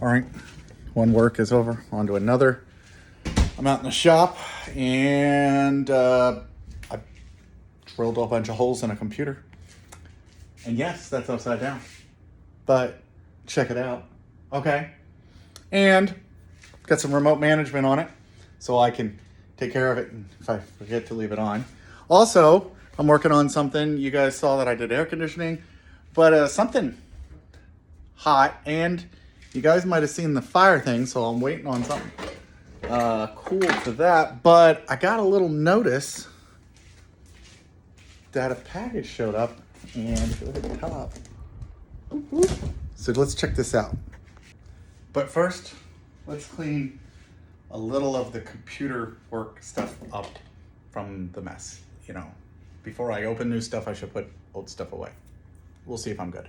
All right, one work is over, on to another. I'm out in the shop and I drilled a bunch of holes in a computer. And yes, that's upside down, but check it out, okay? And got some remote management on it so I can take care of it if I forget to leave it on. Also, I'm working on something. You guys saw that I did air conditioning, but something hot, and you guys might have seen the fire thing, so I'm waiting on something cool for that. But I got a little notice that a package showed up, and go to the top. So let's check this out. But first, let's clean a little of the computer work stuff up from the mess. You know, before I open new stuff, I should put old stuff away. We'll see if I'm good.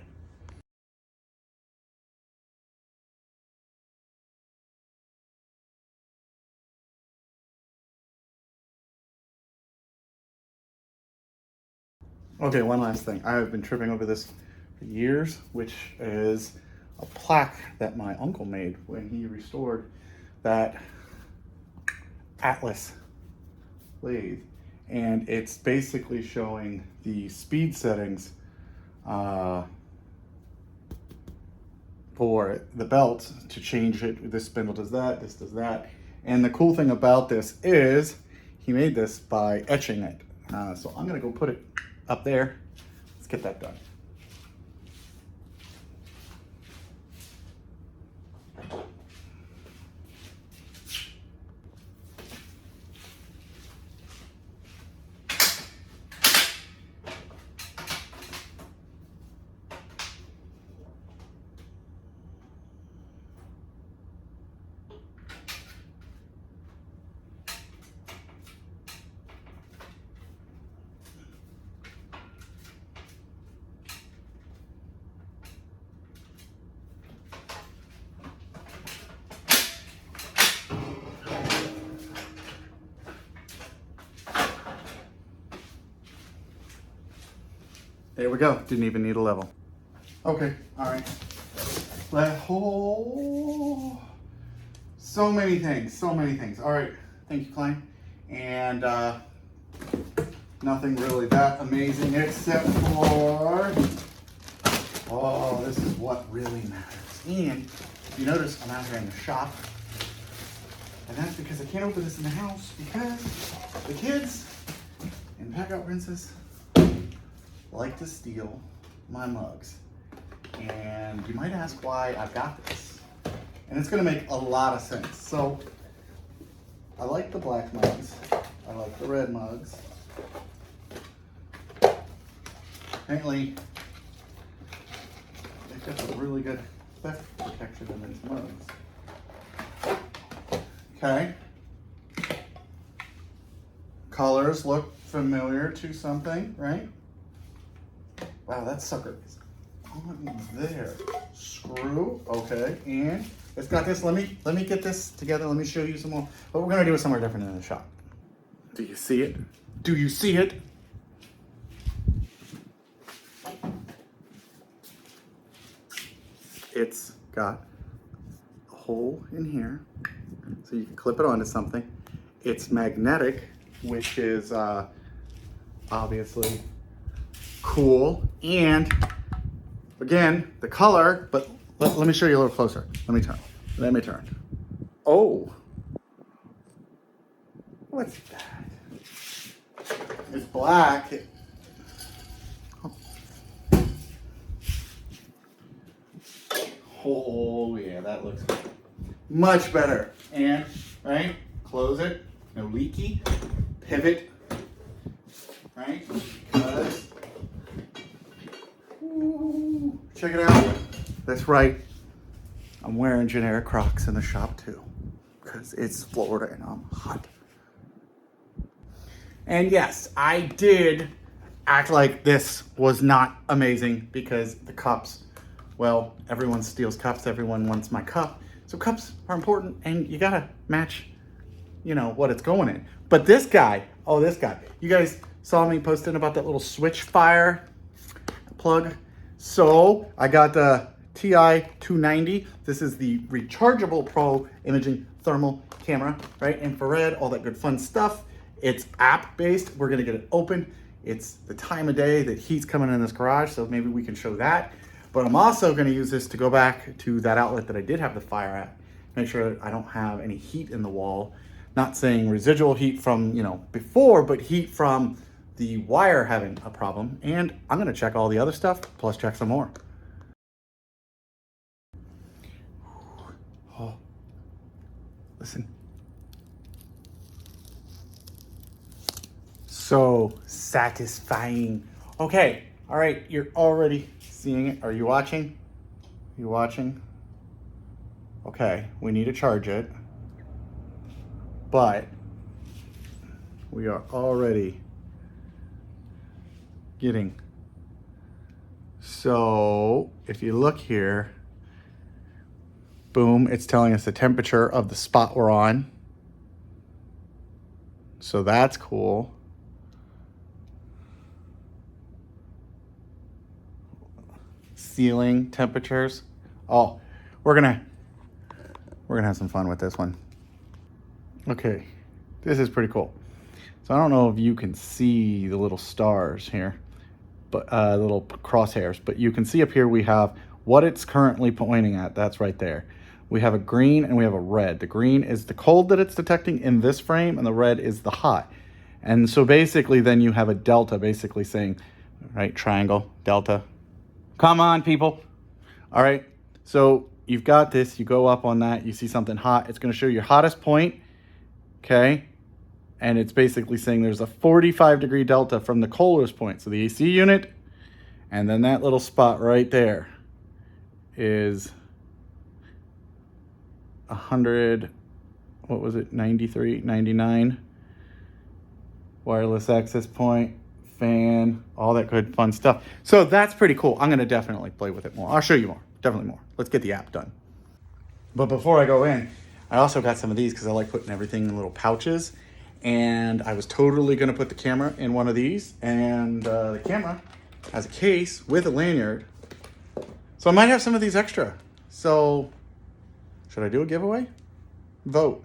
Okay, one last thing. I have been tripping over this for years, which is a plaque that my uncle made when he restored that Atlas lathe. And it's basically showing the speed settings for the belt to change it. This spindle does that, this does that. And the cool thing about this is he made this by etching it. So I'm gonna go put it up there. Let's get that done. There we go. Didn't even need a level. Okay, all right. That whole, so many things, so many things. All right, thank you, Klein. And nothing really that amazing except for, oh, this is what really matters. And if you notice, I'm out here in the shop. And that's because I can't open this in the house because the kids and PACKOUT princess like to steal my mugs. And you might ask why I've got this. And it's gonna make a lot of sense. So I like the black mugs. I like the red mugs. Apparently, they've got some really good theft protection in these mugs. Okay. Colors look familiar to something, right? Wow, that sucker is on there. Screw, okay, and it's got this. Let me get this together. Let me show you some more. But we're gonna do it somewhere different in the shop. Do you see it? Do you see it? It's got a hole in here, so you can clip it onto something. It's magnetic, which is obviously cool. And again, the color, but let me show you a little closer. Let me turn. Oh, what's that? It's black. Oh yeah, that looks much better. And right, close it, no leaky, pivot, right? Because check it out. That's right. I'm wearing generic Crocs in the shop too, because it's Florida and I'm hot. And yes, I did act like this was not amazing because the cups, well, everyone steals cups. Everyone wants my cup. So cups are important and you gotta match, you know, what it's going in. But this guy, oh, this guy. You guys saw me posting about that little switch fire plug. So I got the TI-290. This is the rechargeable Pro imaging thermal camera, right? Infrared, all that good fun stuff. It's app-based. We're gonna get it open. It's the time of day that heat's coming in this garage, so maybe we can show that. But I'm also gonna use this to go back to that outlet that I did have the fire at, make sure that I don't have any heat in the wall. Not saying residual heat from, you know, before, but heat from the wire having a problem. And I'm gonna check all the other stuff, plus check some more. Oh, listen. So satisfying. Okay, all right, you're already seeing it. Are you watching? Are you watching? Okay, we need to charge it, but we are already getting. So if you look here, boom, it's telling us the temperature of the spot we're on. So that's cool. Ceiling temperatures. Oh, we're gonna have some fun with this one. Okay, this is pretty cool. So I don't know if you can see the little stars here, but little crosshairs, but you can see up here we have what it's currently pointing at. That's right there. We have a green and we have a red. The green is the cold that it's detecting in this frame, and the red is the hot. And so basically then you have a delta basically saying, right, triangle, delta. Come on, people. All right, so you've got this, you go up on that, you see something hot, it's gonna show your hottest point, okay? And it's basically saying there's a 45-degree delta from the coldest point. So the AC unit, and then that little spot right there is 100, what was it, 93, 99. Wireless access point, fan, all that good fun stuff. So that's pretty cool. I'm gonna definitely play with it more. I'll show you more, definitely more. Let's get the app done. But before I go in, I also got some of these because I like putting everything in little pouches. And I was totally gonna put the camera in one of these, and the camera has a case with a lanyard. So I might have some of these extra. So should I do a giveaway? Vote.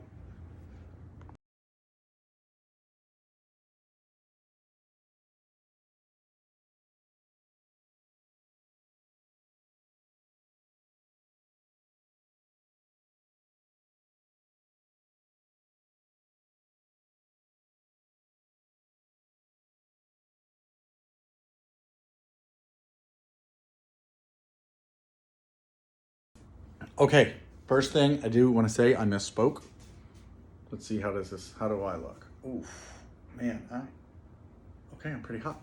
Okay, first thing I do want to say, I misspoke. Let's see, how do I look? Oof, man, okay, I'm pretty hot.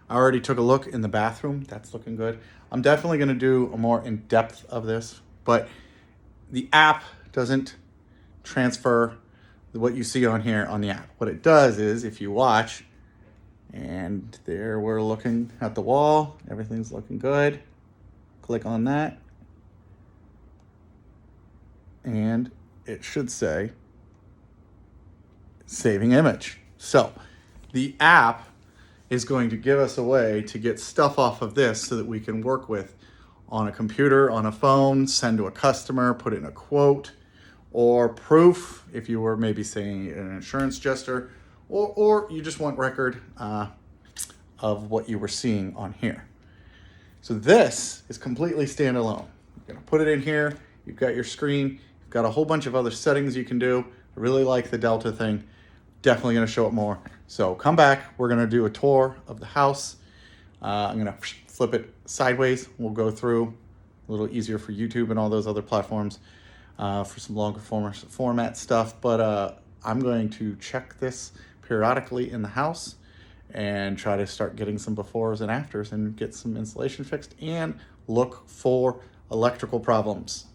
I already took a look in the bathroom. That's looking good. I'm definitely gonna do a more in-depth of this, but the app doesn't transfer what you see on here on the app. What it does is, if you watch, and there we're looking at the wall, everything's looking good. Click on that. And it should say saving image. So the app is going to give us a way to get stuff off of this so that we can work with on a computer, on a phone, send to a customer, put in a quote or proof if you were maybe saying an insurance gesture, or you just want record of what you were seeing on here. So this is completely standalone. You're gonna put it in here, you've got your screen, you've got a whole bunch of other settings you can do. I really like the Delta thing. Definitely gonna show it more. So come back, we're gonna do a tour of the house. I'm gonna flip it sideways. We'll go through a little easier for YouTube and all those other platforms for some longer format stuff. But I'm going to check this periodically in the house and try to start getting some befores and afters and get some insulation fixed and look for electrical problems.